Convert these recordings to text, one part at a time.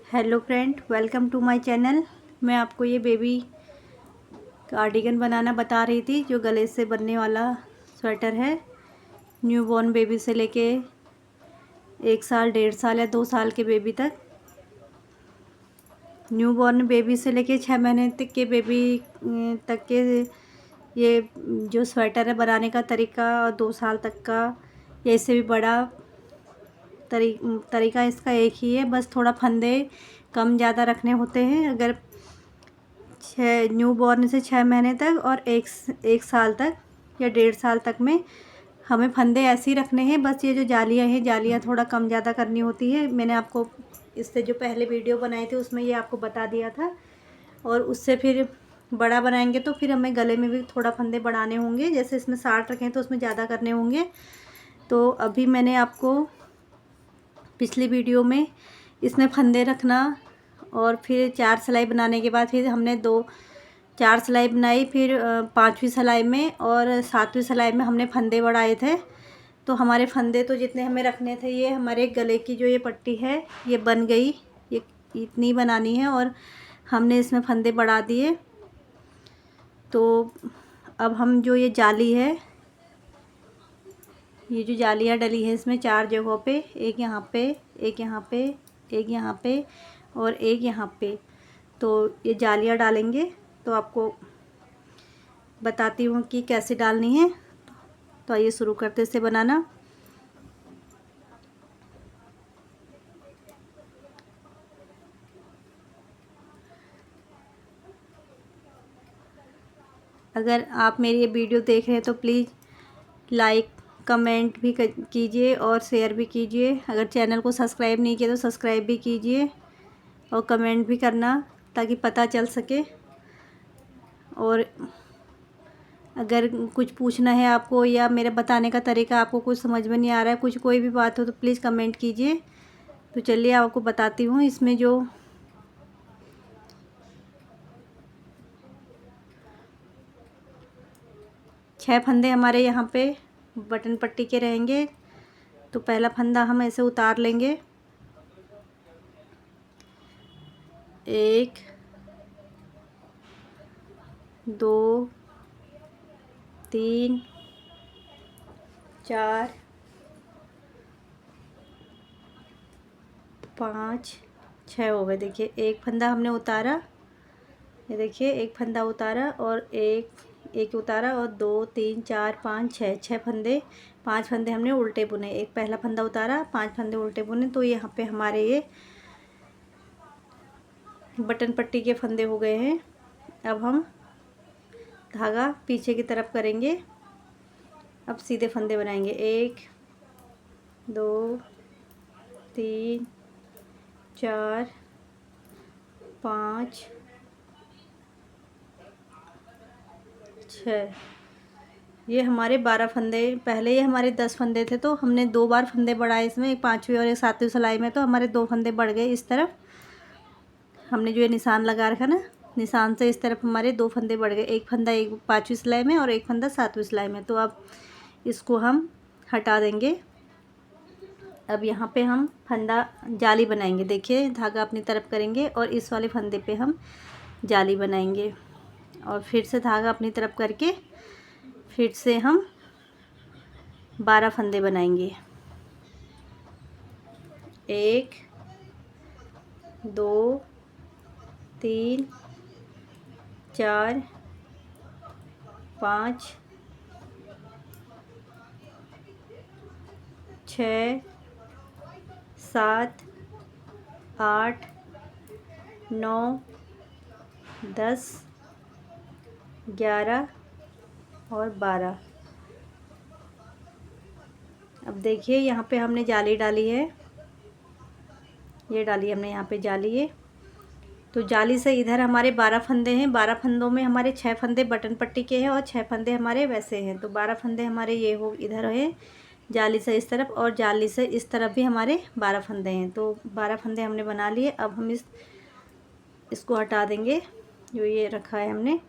Hello friend, welcome to my channel. मैं आपको ये बेबी कार्डिगन बनाना बता रही थी, जो गले से बनने वाला स्वेटर है। न्यू बॉर्न बेबी से लेके 1 साल, 1.5 साल या 2 साल के बेबी तक। न्यू बॉर्न बेबी से लेके 6 महीने तक के बेबी तक के ये जो स्वेटर है बनाने का तरीका, और 2 साल तक का या इससे भी बड़ा तरीका इसका एक ही है। बस थोड़ा फंदे कम ज़्यादा रखने होते हैं। अगर न्यू बॉर्न से 6 महीने तक और एक साल तक या 1.5 साल तक में हमें फंदे ऐसे ही रखने हैं। बस ये जो जालियाँ हैं, जालियाँ थोड़ा कम ज़्यादा करनी होती है। मैंने आपको इससे जो पहले वीडियो बनाए थे उसमें ये आपको बता दिया था। और उससे फिर बड़ा बनाएंगे तो फिर हमें गले में भी थोड़ा फंदे बढ़ाने होंगे। जैसे इसमें 60 रखें तो उसमें ज़्यादा करने होंगे। तो अभी मैंने आपको पिछली वीडियो में इसमें फंदे रखना और फिर 4 सिलाई बनाने के बाद फिर हमने 4 सिलाई बनाई। फिर 5वीं सिलाई में और 7वीं सिलाई में हमने फंदे बढ़ाए थे। तो हमारे फंदे तो जितने हमें रखने थे, ये हमारे गले की जो ये पट्टी है ये बन गई। ये इतनी बनानी है और हमने इसमें फंदे बढ़ा दिए। तो अब हम जो ये जाली है, ये जो जालियाँ डली हैं इसमें 4 जगहों पे, एक यहाँ पे, एक यहाँ पे, एक यहाँ पे और एक यहाँ पे, तो ये जालियाँ डालेंगे। तो आपको बताती हूँ कि कैसे डालनी है। तो आइए शुरू करते इसे बनाना। अगर आप मेरी ये वीडियो देख रहे हैं तो प्लीज़ लाइक कमेंट भी कीजिए और शेयर भी कीजिए। अगर चैनल को सब्सक्राइब नहीं किया तो सब्सक्राइब भी कीजिए और कमेंट भी करना, ताकि पता चल सके। और अगर कुछ पूछना है आपको या मेरे बताने का तरीका आपको कुछ समझ में नहीं आ रहा है, कोई भी बात हो तो प्लीज़ कमेंट कीजिए। तो चलिए आपको बताती हूँ। इसमें जो 6 फंदे हमारे यहाँ पे बटन पट्टी के रहेंगे। तो पहला फंदा हम ऐसे उतार लेंगे। 1 2 3 4 5 6 हो गए। देखिए एक फंदा हमने उतारा, ये देखिए एक फंदा उतारा और एक उतारा और 2 3 4 5 6 फंदे, 5 फंदे हमने उल्टे बुने। एक पहला फंदा उतारा, 5 फंदे उल्टे बुने। तो यहाँ पे हमारे ये बटन पट्टी के फंदे हो गए हैं। अब हम धागा पीछे की तरफ करेंगे। अब सीधे फंदे बनाएंगे। 1 2 3 4 5 6, ये हमारे 12 फंदे। पहले ये हमारे 10 फंदे थे, तो हमने 2 बार फंदे बढ़ाए इसमें, एक 5वीं और एक 7वीं सिलाई में। तो हमारे 2 फंदे बढ़ गए। इस तरफ हमने जो ये निशान लगा रखा ना, निशान से इस तरफ हमारे 2 फंदे बढ़ गए। एक फंदा एक 5वीं सिलाई में और एक फंदा 7वीं सिलाई में। तो अब इसको हम हटा देंगे। अब यहाँ पे हम फंदा जाली बनाएंगे। देखिए धागा अपनी तरफ करेंगे और इस वाले फंदे पे हम जाली बनाएंगे और फिर से धागा अपनी तरफ करके फिर से हम 12 फंदे बनाएंगे। 1 2 3 4 5 6 7 8 9 10 11 और 12। अब देखिए यहाँ पे हमने जाली डाली है, ये डाली हमने यहाँ पे जाली है। तो जाली से इधर हमारे 12 फंदे हैं। 12 फंदों में हमारे 6 फंदे बटन पट्टी के हैं और 6 फंदे हमारे वैसे हैं। तो 12 फंदे हमारे ये हो इधर है जाली से इस तरफ, और जाली से इस तरफ भी हमारे 12 फंदे हैं। तो 12 फंदे हमने बना लिए। अब हम इसको हटा देंगे जो ये रखा है हमने।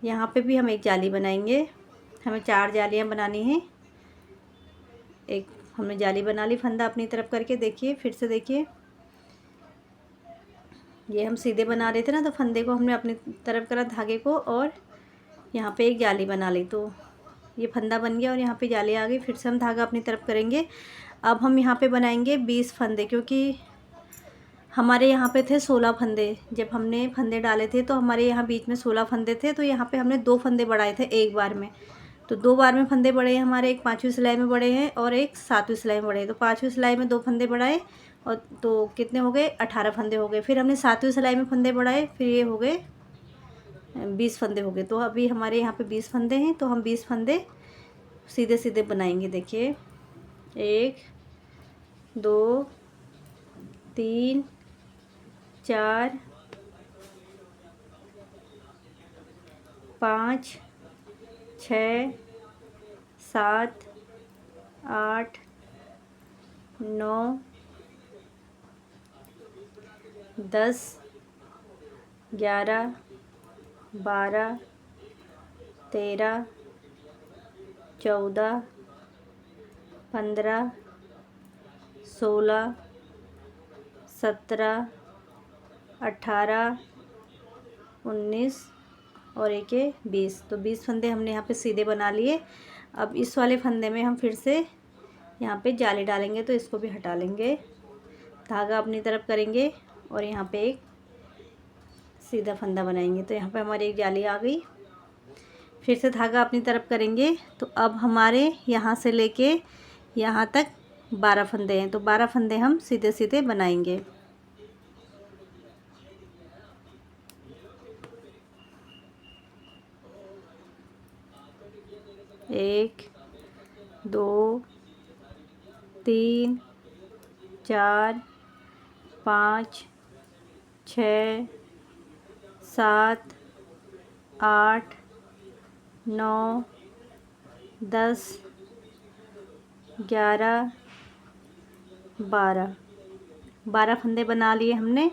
यहाँ पे भी हम एक जाली बनाएंगे। हमें 4 जालियाँ बनानी हैं। एक हमने जाली बना ली फंदा अपनी तरफ करके। देखिए फिर से देखिए ये हम सीधे बना रहे थे ना, तो फंदे को हमने अपनी तरफ करा धागे को, और यहाँ पे एक जाली बना ली। तो ये फंदा बन गया और यहाँ पे जाली आ गई। फिर से हम धागा अपनी तरफ करेंगे। अब हम यहाँ पे बनाएंगे 20 फंदे, क्योंकि हमारे यहाँ पे थे 16 फंदे। जब हमने फंदे डाले थे तो हमारे यहाँ बीच में 16 फंदे थे। तो यहाँ पे हमने 2 फंदे बढ़ाए थे एक बार में। तो 2 बार में फंदे बढ़े हैं हमारे, एक 5वीं सिलाई में बढ़े हैं और एक 7वीं सिलाई में बढ़े हैं। तो 5वीं सिलाई में 2 फंदे बढ़ाए, और तो कितने हो गए, 18 फंदे हो गए। फिर हमने 7वीं सिलाई में फंदे बढ़ाए, फिर ये हो गए 20 फंदे हो गए। तो अभी हमारे यहाँ पे 20 फंदे हैं। तो हम 20 फंदे सीधे सीधे बनाएंगे। देखिए, 1 2 3 4 5 6 7 8 9 10 11 12 13 14 15 16 17 18 19 और एक 20। तो 20 फंदे हमने यहाँ पे सीधे बना लिए। अब इस वाले फंदे में हम फिर से यहाँ पे जाली डालेंगे, तो इसको भी हटा लेंगे, धागा अपनी तरफ करेंगे और यहाँ पे एक सीधा फंदा बनाएंगे। तो यहाँ पे हमारी एक जाली आ गई। फिर से धागा अपनी तरफ करेंगे। तो अब हमारे यहाँ से लेके यहाँ तक 12 फंदे हैं। तो 12 फंदे हम सीधे सीधे बनाएंगे। 1 2 3 4 5 6 7 8 9 10 11 12 फंदे बना लिए हमने।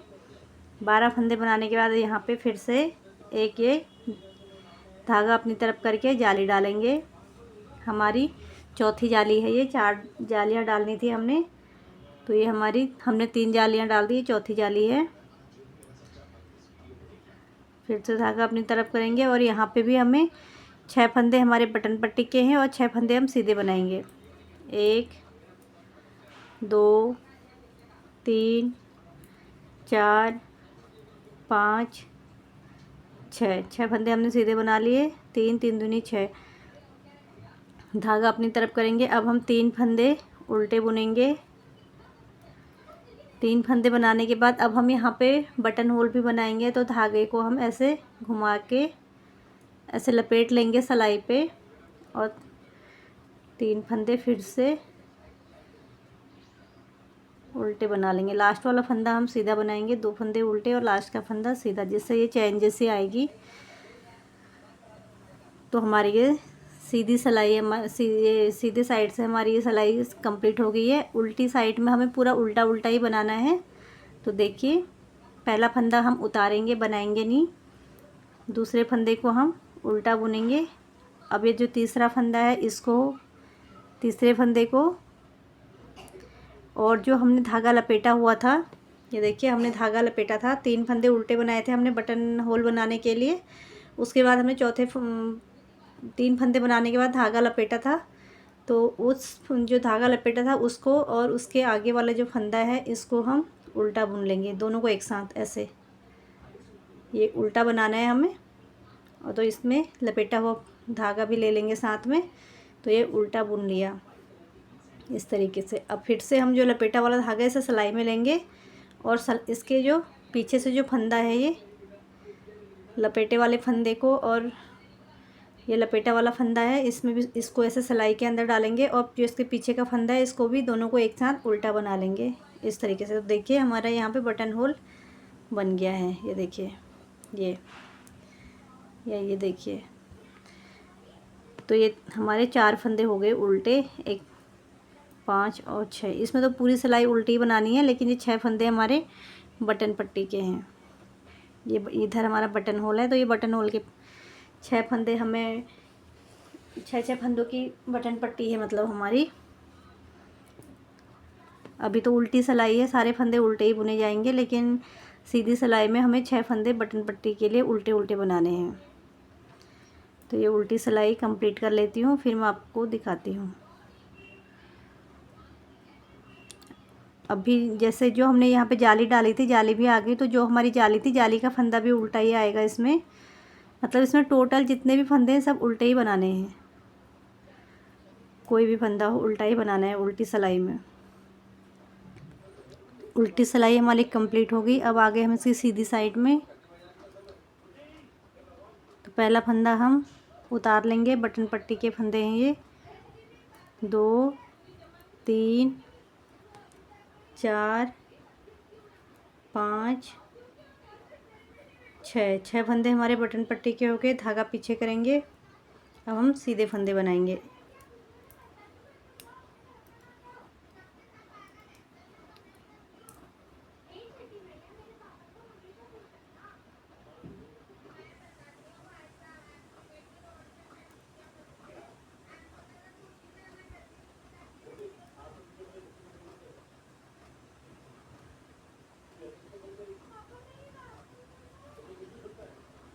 12 फंदे बनाने के बाद यहाँ पे फिर से एक ये धागा अपनी तरफ करके जाली डालेंगे। हमारी चौथी जाली है ये, 4 जालियाँ डालनी थी हमने। तो ये हमने 3 जालियाँ डाल दी, चौथी जाली है। फिर से धागा अपनी तरफ करेंगे और यहाँ पे भी हमें 6 फंदे हमारे बटन पट्टी के हैं और 6 फंदे हम सीधे बनाएंगे। 1 2 3 4 5 6 फंदे हमने सीधे बना लिए। 3 3 दूनी 6, धागा अपनी तरफ करेंगे। अब हम 3 फंदे उल्टे बुनेंगे। 3 फंदे बनाने के बाद अब हम यहाँ पे बटन होल भी बनाएंगे। तो धागे को हम ऐसे घुमा के ऐसे लपेट लेंगे सिलाई पे, और 3 फंदे फिर से उल्टे बना लेंगे। लास्ट वाला फंदा हम सीधा बनाएंगे, 2 फंदे उल्टे और लास्ट का फंदा सीधा, जिससे ये चैन जैसी आएगी। तो हमारी ये सीधी सिलाई सीधे साइड से हमारी ये सिलाई कंप्लीट हो गई है। उल्टी साइड में हमें पूरा उल्टा उल्टा ही बनाना है। तो देखिए, पहला फंदा हम उतारेंगे, बनाएंगे नहीं। दूसरे फंदे को हम उल्टा बुनेंगे। अब ये जो तीसरा फंदा है, इसको तीसरे फंदे को, और जो हमने धागा लपेटा हुआ था, ये देखिए हमने धागा लपेटा था, 3 फंदे उल्टे बनाए थे हमने बटन होल बनाने के लिए। उसके बाद हमने 3 फंदे बनाने के बाद धागा लपेटा था। तो उस जो धागा लपेटा था उसको और उसके आगे वाला जो फंदा है, इसको हम उल्टा बुन लेंगे, दोनों को एक साथ ऐसे। ये उल्टा बनाना है हमें, और तो इसमें लपेटा हुआ धागा भी ले लेंगे साथ में। तो ये उल्टा बुन लिया इस तरीके से। अब फिर से हम जो लपेटा वाला धागा है इसे सिलाई में लेंगे, और इसके जो पीछे से जो फंदा है, ये लपेटे वाले फंदे को, और ये लपेटा वाला फंदा है, इसमें भी इसको ऐसे सिलाई के अंदर डालेंगे, और जो इसके पीछे का फंदा है इसको भी दोनों को एक साथ उल्टा बना लेंगे इस तरीके से। तो देखिए हमारा यहाँ पे बटन होल बन गया है। ये देखिए, ये देखिए। तो ये हमारे 4 फंदे हो गए उल्टे, 1 5 और 6। इसमें तो पूरी सिलाई उल्टी बनानी है, लेकिन ये 6 फंदे हमारे बटन पट्टी के हैं। ये इधर हमारा बटन होल है, तो ये बटन होल के 6 फंदे, हमें 6 फंदों की बटन पट्टी है मतलब हमारी। अभी तो उल्टी सिलाई है, सारे फंदे उल्टे ही बुने जाएंगे, लेकिन सीधी सिलाई में हमें 6 फंदे बटन पट्टी के लिए उल्टे उल्टे बनाने हैं। तो ये उल्टी सिलाई कंप्लीट कर लेती हूँ, फिर मैं आपको दिखाती हूँ। अभी जैसे जो हमने यहाँ पे जाली डाली थी, जाली भी आ गई, तो जो हमारी जाली थी, जाली का फंदा भी उल्टा ही आएगा इसमें। मतलब इसमें टोटल जितने भी फंदे हैं सब उल्टे ही बनाने हैं, कोई भी फंदा हो उल्टा ही बनाना है उल्टी सिलाई में। उल्टी सिलाई हमारी कंप्लीट हो गई। अब आगे हम इसकी सीधी साइड में, तो पहला फंदा हम उतार लेंगे। बटन पट्टी के फंदे हैं ये 2 3 4 5 6 फंदे हमारे बटन पट्टी के हो गए। धागा पीछे करेंगे। अब हम सीधे फंदे बनाएंगे।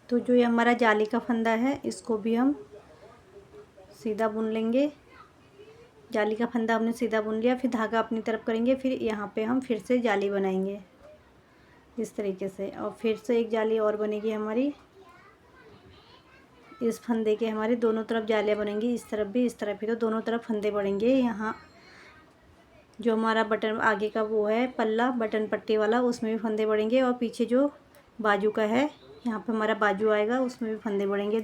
तो जो ये हमारा जाली का फंदा है, इसको भी हम सीधा बुन लेंगे। जाली का फंदा हमने सीधा बुन लिया, फिर धागा अपनी तरफ करेंगे, फिर यहाँ पे हम फिर से जाली बनाएंगे इस तरीके से, और फिर से एक जाली और बनेगी हमारी। इस फंदे के हमारे दोनों तरफ जालियाँ बनेंगी, इस तरफ भी इस तरफ भी, तो दोनों तरफ फंदे बढ़ेंगे। यहाँ जो हमारा बटन आगे का वो है पल्ला बटन पट्टी वाला, उसमें भी फंदे बढ़ेंगे, और पीछे जो बाजू का है, यहाँ पे हमारा बाजू आएगा, उसमें भी फंदे बढ़ेंगे।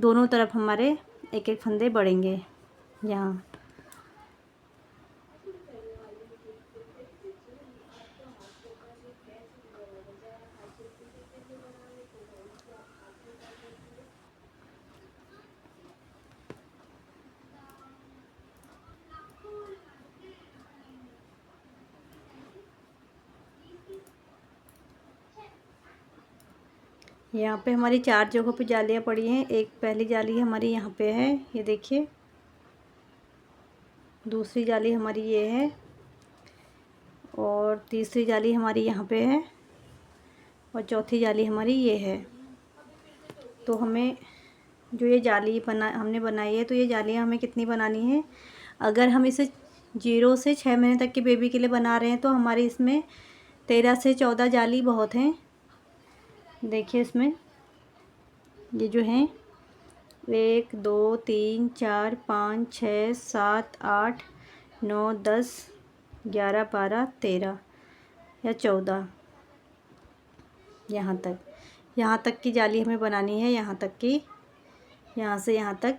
दोनों तरफ हमारे एक एक फंदे बढ़ेंगे यहाँ। यहाँ पे हमारी 4 जगहों पे जालियाँ पड़ी हैं। एक पहली जाली हमारी यहाँ पे है, ये देखिए। दूसरी जाली हमारी ये है, और तीसरी जाली हमारी यहाँ पे है, और चौथी जाली हमारी ये है। तो हमें जो ये जाली हमने बनाई है, तो ये जालियाँ हमें कितनी बनानी है? अगर हम इसे 0 से 6 महीने तक के बेबी के लिए बना रहे हैं, तो हमारे इसमें 13 से 14 जाली बहुत हैं। देखिए इसमें ये जो हैं 1 2 3 4 5 6 7 8 9 10 11 12 13 या 14, यहाँ तक की जाली हमें बनानी है, यहाँ तक की, यहाँ से यहाँ तक।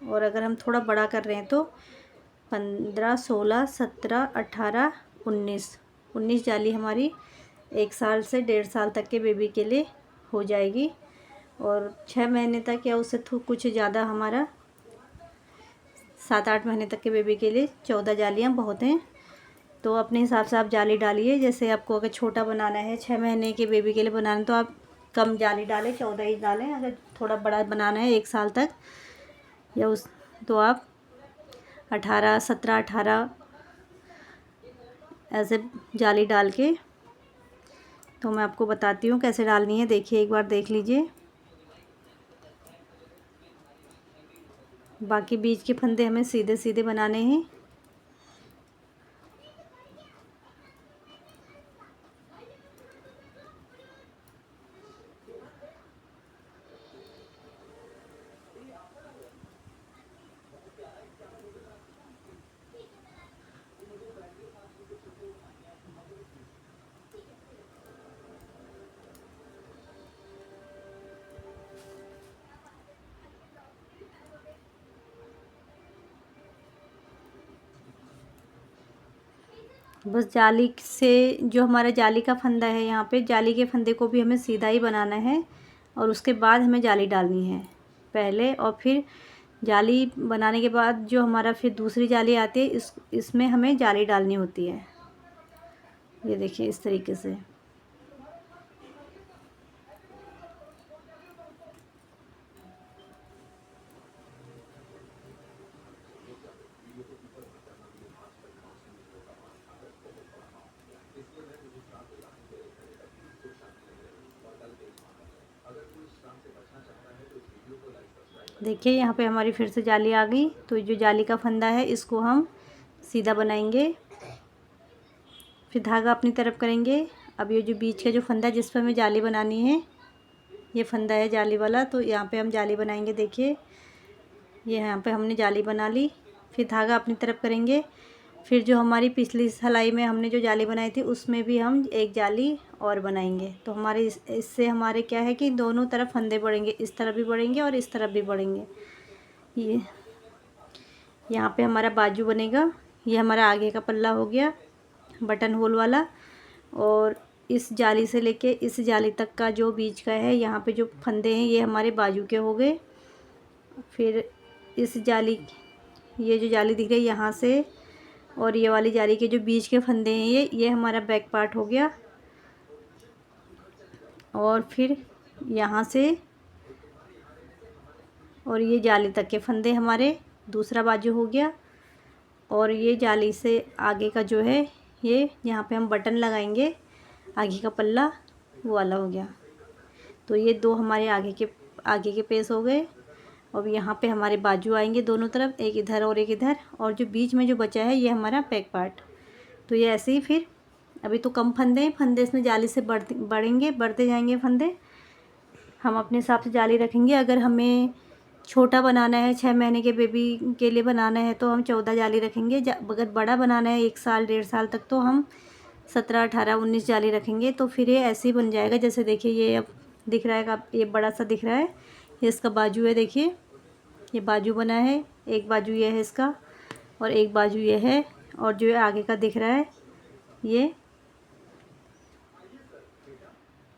और अगर हम थोड़ा बड़ा कर रहे हैं तो 15 16 17 18 19 जाली हमारी 1 साल से 1.5 साल तक के बेबी के लिए हो जाएगी। और 6 महीने तक या उससे कुछ ज़्यादा, हमारा 7-8 महीने तक के बेबी के लिए 14 जालियाँ बहुत हैं। तो अपने हिसाब से आप जाली डालिए। जैसे आपको अगर छोटा बनाना है, 6 महीने के बेबी के लिए बनाना है, तो आप कम जाली डालें, 14 ही डालें। अगर थोड़ा बड़ा बनाना है 1 साल तक या उस, तो आप 18 17 18 ऐसे जाली डाल के, तो मैं आपको बताती हूँ कैसे डालनी है। देखिए, एक बार देख लीजिए। बाकी बीच के फंदे हमें सीधे सीधे बनाने हैं। बस जाली से जो हमारा जाली का फंदा है, यहाँ पे जाली के फंदे को भी हमें सीधा ही बनाना है, और उसके बाद हमें जाली डालनी है पहले, और फिर जाली बनाने के बाद जो हमारा फिर दूसरी जाली आती है, इसमें हमें जाली डालनी होती है। ये देखिए इस तरीके से। देखिए यहाँ पे हमारी फिर से जाली आ गई। तो जो जाली का फंदा है इसको हम सीधा बनाएंगे, फिर धागा अपनी तरफ करेंगे। अब ये जो बीच का जो फंदा जिस पर हमें जाली बनानी है, ये फंदा है जाली वाला, तो यहाँ पे हम जाली बनाएंगे। देखिए ये यहाँ पे हमने जाली बना ली, फिर धागा अपनी तरफ करेंगे। फिर जो हमारी पिछली सिलाई में हमने जो जाली बनाई थी उसमें भी हम एक जाली और बनाएंगे। तो हमारे इससे हमारे क्या है कि दोनों तरफ फंदे बढ़ेंगे, इस तरफ भी बढ़ेंगे और इस तरफ भी बढ़ेंगे। ये यहाँ पे हमारा बाजू बनेगा। ये हमारा आगे का पल्ला हो गया बटन होल वाला, और इस जाली से लेके इस जाली तक का जो बीच का है, यहाँ पे जो फंदे हैं ये हमारे बाजू के हो गए। फिर इस जाली, ये जो जाली दिख रही है यहाँ से, और ये वाली जाली के जो बीच के फंदे हैं ये हमारा बैक पार्ट हो गया। और फिर यहाँ से और ये जाली तक के फंदे हमारे दूसरा बाजू हो गया। और ये जाली से आगे का जो है, ये यहाँ पे हम बटन लगाएंगे, आगे का पल्ला वो वाला हो गया। तो ये दो हमारे आगे के पेस हो गए। अब यहाँ पे हमारे बाजू आएंगे दोनों तरफ, एक इधर और एक इधर, और जो बीच में जो बचा है ये हमारा बैक पार्ट। तो ये ऐसे ही फिर अभी तो कम फंदे हैं, फंदे इसमें जाली से बढ़ते जाएंगे फंदे। हम अपने हिसाब से जाली रखेंगे। अगर हमें छोटा बनाना है, 6 महीने के बेबी के लिए बनाना है, तो हम 14 जाली रखेंगे। अगर बड़ा बनाना है 1 साल 1.5 साल तक, तो हम 17 18 19 जाली रखेंगे। तो फिर ये ऐसे ही बन जाएगा। जैसे देखिए ये अब दिख रहा है, ये बड़ा सा दिख रहा है, ये इसका बाजू है। देखिए ये बाजू बना है, एक बाजू ये है इसका और एक बाजू ये है, और जो है आगे का दिख रहा है ये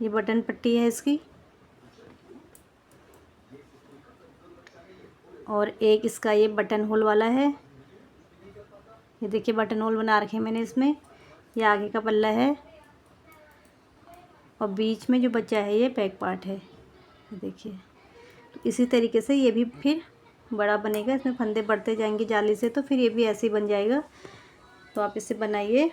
बटन पट्टी है इसकी, और एक इसका ये बटन होल वाला है। ये देखिए बटन होल बना रखे मैंने इसमें। ये आगे का पल्ला है और बीच में जो बचा है ये बैक पार्ट है। देखिए तो इसी तरीके से ये भी फिर बड़ा बनेगा, इसमें फंदे बढ़ते जाएंगे जाली से, तो फिर ये भी ऐसे ही बन जाएगा। तो आप इसे बनाइए।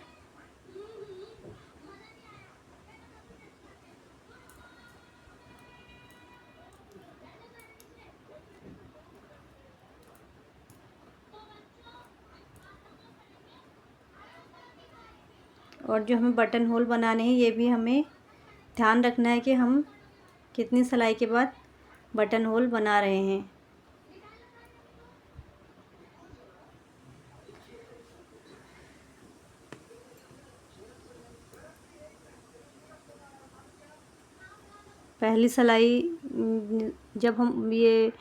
और जो हमें बटन होल बनाने हैं ये भी हमें ध्यान रखना है कि हम कितनी सिलाई के बाद बटन होल बना रहे हैं। पहली सिलाई जब हम ये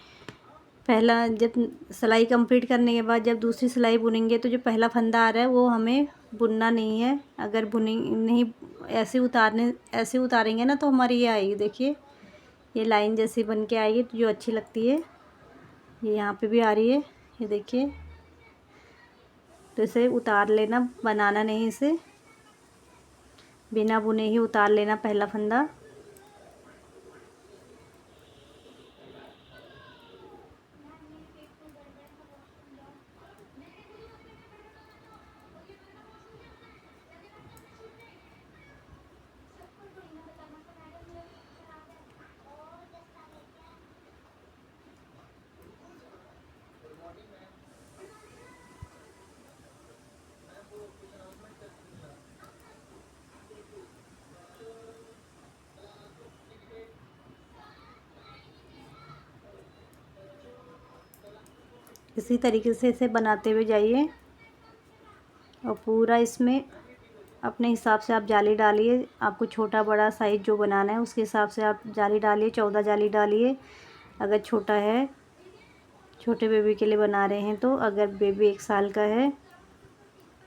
जब सिलाई कंप्लीट करने के बाद जब दूसरी सिलाई बुनेंगे, तो जो पहला फंदा आ रहा है वो हमें बुनना नहीं है। अगर बुने नहीं, ऐसे उतारेंगे ना, तो हमारी ये आएगी। देखिए ये लाइन जैसी बन के आएगी, तो जो अच्छी लगती है। ये यहाँ पे भी आ रही है, ये देखिए। तो इसे उतार लेना, बनाना नहीं, इसे बिना बुने ही उतार लेना पहला फंदा। इसी तरीके से इसे बनाते हुए जाइए, और पूरा इसमें अपने हिसाब से आप जाली डालिए। आपको छोटा बड़ा साइज़ जो बनाना है उसके हिसाब से आप जाली डालिए। 14 जाली डालिए अगर छोटा है, छोटे बेबी के लिए बना रहे हैं। तो अगर बेबी 1 साल का है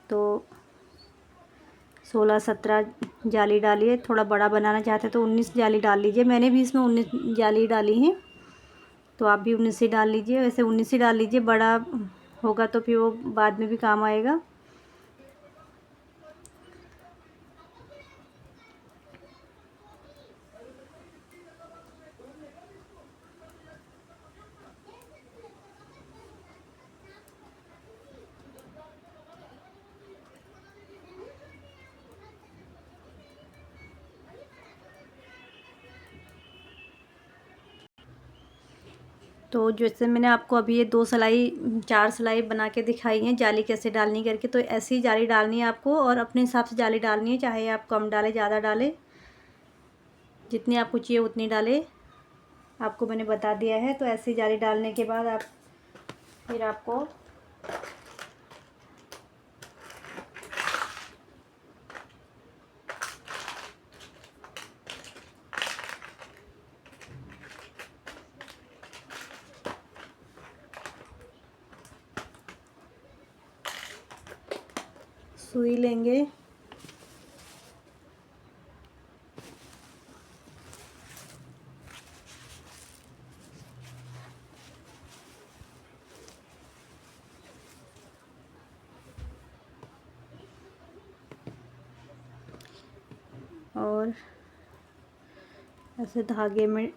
तो 16 17 जाली डालिए। थोड़ा बड़ा बनाना चाहते हैं तो 19 जाली डाल लीजिए। मैंने भी इसमें 19 जाली डाली हैं, तो आप भी 19 ही डाल लीजिए। वैसे 19 ही डाल लीजिए, बड़ा होगा तो फिर वो बाद में भी काम आएगा। तो जैसे मैंने आपको अभी ये 2 सिलाई 4 सिलाई बना के दिखाई है जाली कैसे डालनी करके, तो ऐसी ही जाली डालनी है आपको और अपने हिसाब से जाली डालनी है, चाहे आप कम डालें ज़्यादा डालें, जितनी आपको चाहिए उतनी डालें। आपको मैंने बता दिया है। तो ऐसी जाली डालने के बाद आप फिर आपको सुई लेंगे और ऐसे धागे में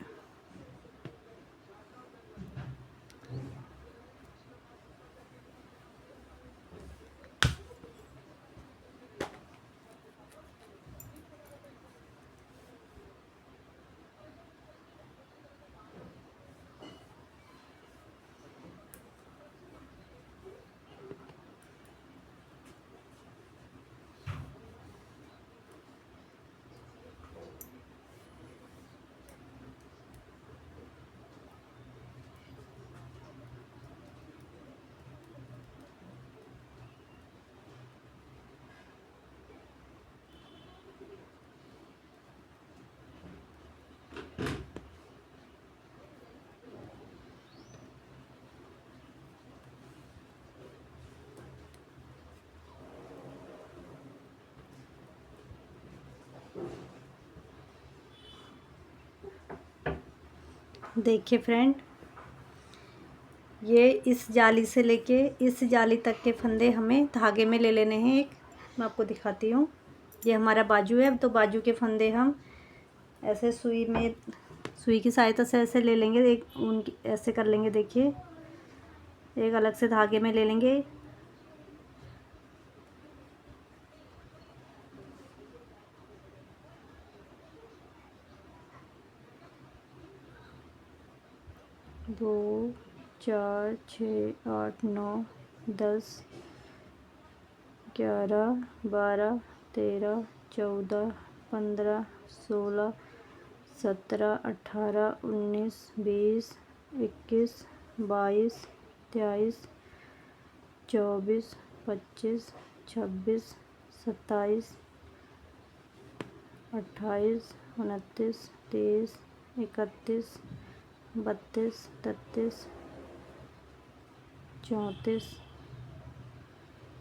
देखिए फ्रेंड, ये इस जाली से लेके इस जाली तक के फंदे हमें धागे में ले लेने हैं। एक मैं आपको दिखाती हूँ, ये हमारा बाजू है। तो बाजू के फंदे हम ऐसे सुई की सहायता से ऐसे ले लेंगे, एक उनकी ऐसे कर लेंगे। देखिए, एक अलग से धागे में ले लेंगे। दो, 4, 6, 8, 9, 10, 11, 12, 13, 14, 15, 16, 17, 18, 19, 20, 21, 22, 23, 24, 25, 26, 27, 28, 29, 30, 31, 32, 33, 34,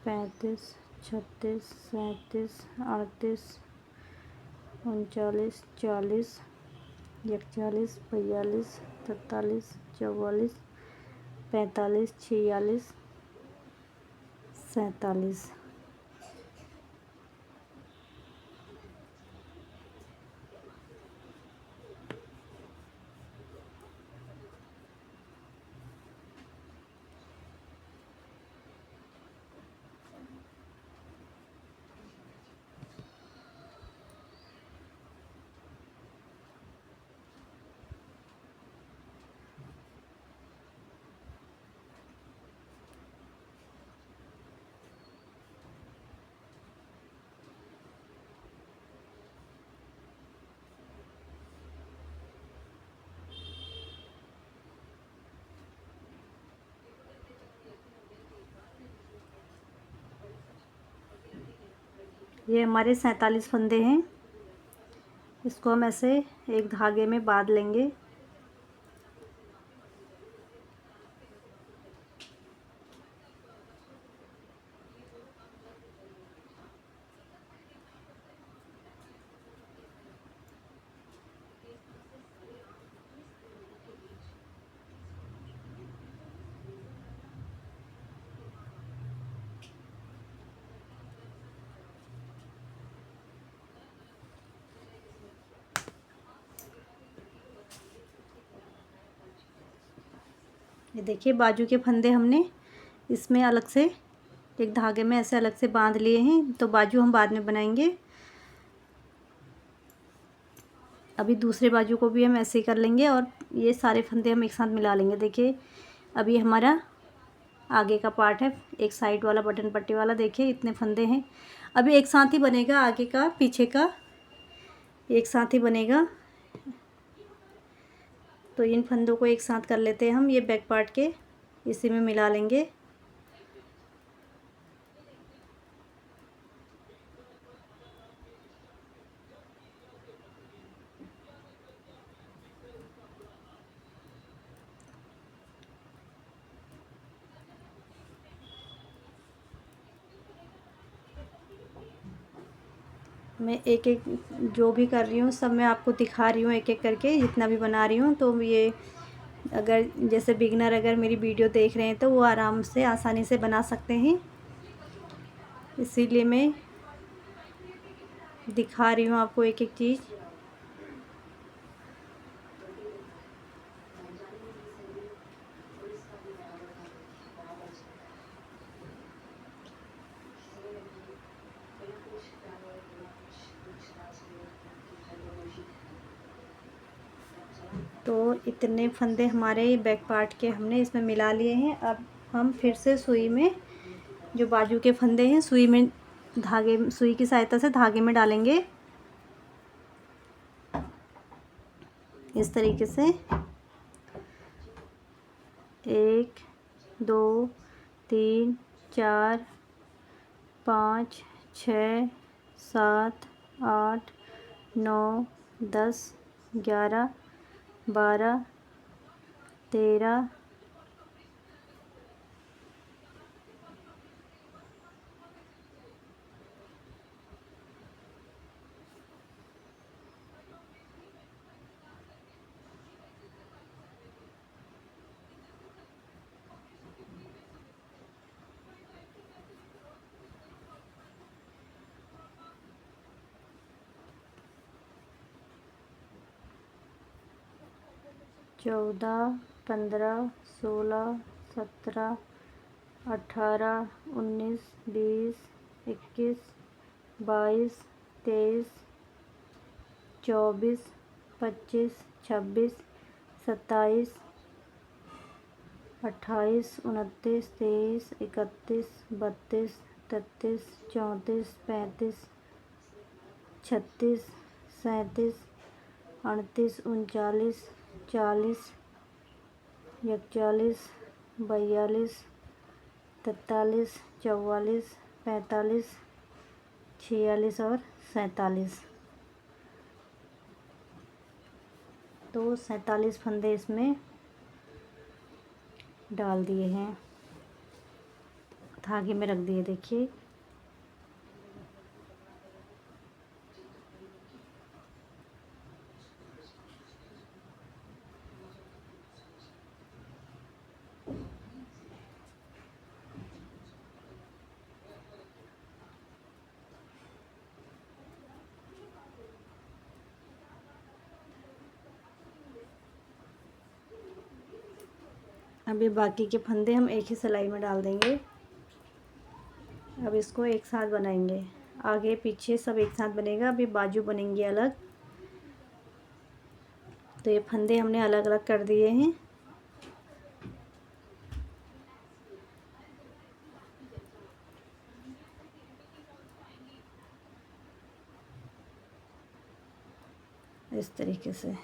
35, 36, 37, 38, 39, 40, 41, 42, 43, 44, 45, 46, 47। ये हमारे 47 फंदे हैं। इसको हम ऐसे एक धागे में बांध लेंगे। ये देखिए, बाजू के फंदे हमने इसमें अलग से एक धागे में ऐसे अलग से बांध लिए हैं। तो बाजू हम बाद में बनाएंगे। अभी दूसरे बाजू को भी हम ऐसे ही कर लेंगे और ये सारे फंदे हम एक साथ मिला लेंगे। देखिए अब ये हमारा आगे का पार्ट है, एक साइड वाला बटन पट्टी वाला। देखिए इतने फंदे हैं। अभी एक साथ ही बनेगा, आगे का पीछे का एक साथ ही बनेगा। तो इन फंदों को एक साथ कर लेते हैं हम, ये बैक पार्ट के इसी में मिला लेंगे। मैं एक एक जो भी कर रही हूँ सब मैं आपको दिखा रही हूँ, एक एक करके जितना भी बना रही हूँ। तो ये अगर जैसे बिगनर अगर मेरी वीडियो देख रहे हैं तो वो आराम से आसानी से बना सकते हैं, इसीलिए मैं दिखा रही हूँ आपको एक एक चीज़। तो इतने फंदे हमारे बैक पार्ट के हमने इसमें मिला लिए हैं। अब हम फिर से सुई में जो बाजू के फंदे हैं सुई में सुई की सहायता से धागे में डालेंगे इस तरीके से। 1 2 3 4 5 6 7 8 9 10 11 12 13 14 15 16 17 18 19 20 21 22 23 24 25 26 27 28 29 23 31 32 33 34 35 36 37 38 39 40 41 42 43 44 45 46 और 47। तो 47 फंदे इसमें डाल दिए हैं, धागे में रख दिए। देखिए अब ये बाकी के फंदे हम एक ही सिलाई में डाल देंगे। अब इसको एक साथ बनाएंगे, आगे पीछे सब एक साथ बनेगा। अभी बाजू बनेंगी अलग। तो ये फंदे हमने अलग अलग कर दिए हैं। इस तरीके से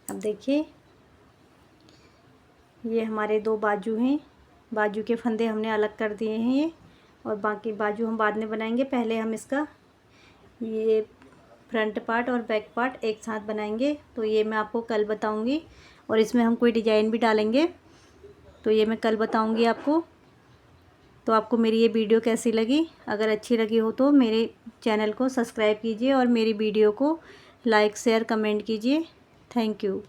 अब देखिए ये हमारे 2 बाजू हैं, बाजू के फंदे हमने अलग कर दिए हैं ये, और बाकी बाजू हम बाद में बनाएंगे। पहले हम इसका ये फ्रंट पार्ट और बैक पार्ट एक साथ बनाएंगे। तो ये मैं आपको कल बताऊंगी, और इसमें हम कोई डिजाइन भी डालेंगे तो ये मैं कल बताऊंगी आपको। तो आपको मेरी ये वीडियो कैसी लगी? अगर अच्छी लगी हो तो मेरे चैनल को सब्सक्राइब कीजिए और मेरी वीडियो को लाइक शेयर कमेंट कीजिए। Thank you.